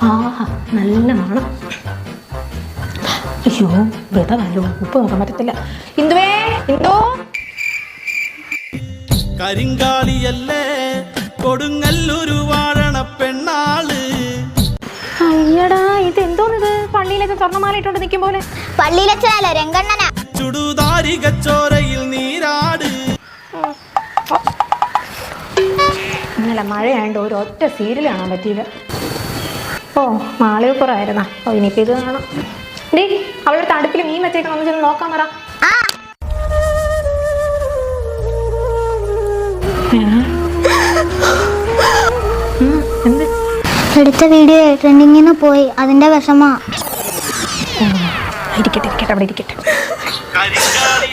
ആഹാ നല്ല മണം. അയ്യോ വ്രതമല്ലോ, ഉപ്പ് നോക്കാൻ പറ്റത്തില്ല. ഇന്ദുവേ, ഇന്ദു. കരിങ്കാളിയല്ലേ കൊടുങ്ങല്ലൊരു വാഴണ പെണ്ണാള്. അയ്യടാ, ഇത് എന്തോന്നിത്? പള്ളിയിലൊക്കെ സ്വർണ്ണമാല ഇട്ടോണ്ട് നിൽക്കും പോലെ. പള്ളിയിലച്ഛനല്ല, രംഗണ്ണനാ. ചുടുതാരികച്ചോരയിൽ നീരാട്. ഇന്നലെ മഴയായോണ്ട് ഒരു ഒറ്റ സീരിയൽ കാണാൻ പറ്റിയില്ല. ഓ മാളികപ്പുറമായിരുന്നാ. ഓ ഇനിയിപ്പോൾ ഇത് കാണാം. ഡേ, അവളുടെ തടുപ്പിൽ മീൻ വെച്ചേക്കണം, ഒന്ന് ചെന്ന് നോക്കാൻ പറ. എന്ത്? എടുത്ത വീഡിയോ ട്രെൻഡിങ്ങിന് പോയി, അതിന്റെ വിഷമാ. ഇരിക്കട്ടെ അവിടെ ഇരിക്കട്ടെ. കരിങ്കാളി